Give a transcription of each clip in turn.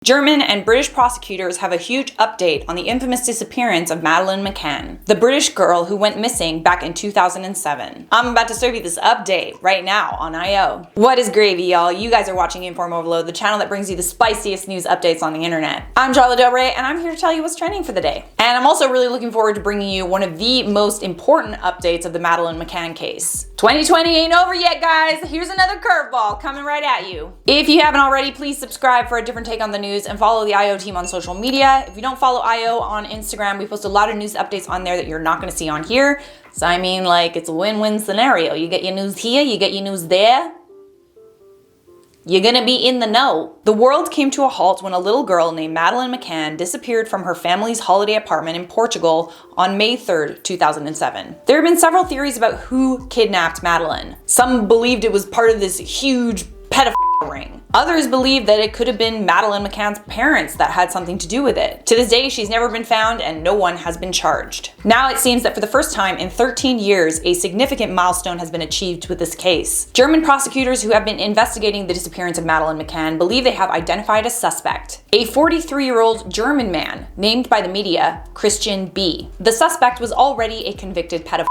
German and British prosecutors have a huge update on the infamous disappearance of Madeleine McCann, the British girl who went missing back in 2007. I'm about to serve you this update right now on IO. What is gravy, y'all? You guys are watching InformOverload, the channel that brings you the spiciest news updates on the internet. I'm Charlotte Dobre, and I'm here to tell you what's trending for the day. And I'm also really looking forward to bringing you one of the most important updates of the Madeleine McCann case. 2020 ain't over yet, guys. Here's another curveball coming right at you. If you haven't already, please subscribe for a different take on the news and follow the IO team on social media. If you don't follow IO on Instagram, we post a lot of news updates on there that you're not going to see on here. So I mean, like, it's a win-win scenario. You get your news here, you get your news there. You're gonna be in the know. The world came to a halt when a little girl named Madeleine McCann disappeared from her family's holiday apartment in Portugal on May 3rd, 2007. There have been several theories about who kidnapped Madeleine. Some believed it was part of this huge pedophile ring. Others believe that it could have been Madeleine McCann's parents that had something to do with it. To this day, she's never been found and no one has been charged. Now it seems that for the first time in 13 years, a significant milestone has been achieved with this case. German prosecutors who have been investigating the disappearance of Madeleine McCann believe they have identified a suspect, a 43-year-old German man named by the media Christian B. The suspect was already a convicted pedophile.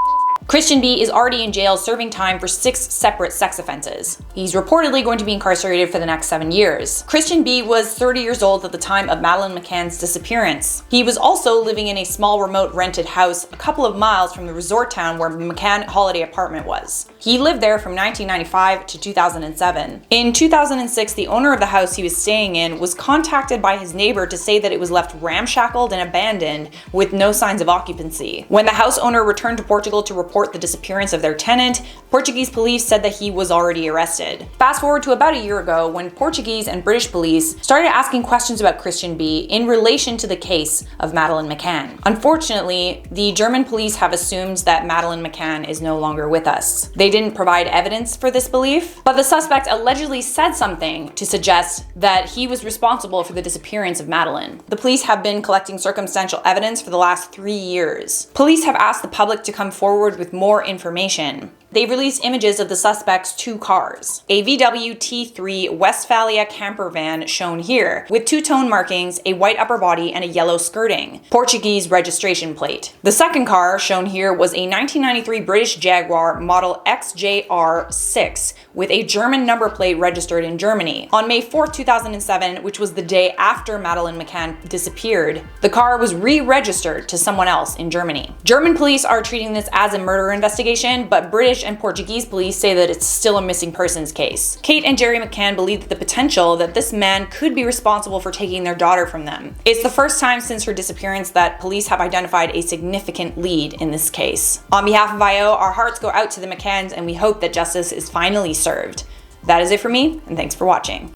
Christian B is already in jail serving time for 6 separate sex offenses. He's reportedly going to be incarcerated for the next 7 years. Christian B was 30 years old at the time of Madeleine McCann's disappearance. He was also living in a small remote rented house a couple of miles from the resort town where the McCann holiday apartment was. He lived there from 1995 to 2007. In 2006, the owner of the house he was staying in was contacted by his neighbor to say that it was left ramshackled and abandoned with no signs of occupancy. When the house owner returned to Portugal to report the disappearance of their tenant, Portuguese police said that he was already arrested. Fast forward to about a year ago when Portuguese and British police started asking questions about Christian B in relation to the case of Madeleine McCann. Unfortunately, the German police have assumed that Madeleine McCann is no longer with us. They didn't provide evidence for this belief, but the suspect allegedly said something to suggest that he was responsible for the disappearance of Madeleine. The police have been collecting circumstantial evidence for the last 3 years. Police have asked the public to come forward with more information. They've released images of the suspect's 2 cars. A VW T3 Westphalia camper van shown here, with 2-tone markings, a white upper body, and a yellow skirting. Portuguese registration plate. The second car shown here was a 1993 British Jaguar model XJR6 with a German number plate registered in Germany. On May 4th, 2007, which was the day after Madeleine McCann disappeared, the car was re-registered to someone else in Germany. German police are treating this as a murder investigation, but British and Portuguese police say that it's still a missing persons case. Kate and Gerry McCann believe the potential that this man could be responsible for taking their daughter from them. It's the first time since her disappearance that police have identified a significant lead in this case. On behalf of IO, our hearts go out to the McCanns and we hope that justice is finally served. That is it for me, and thanks for watching.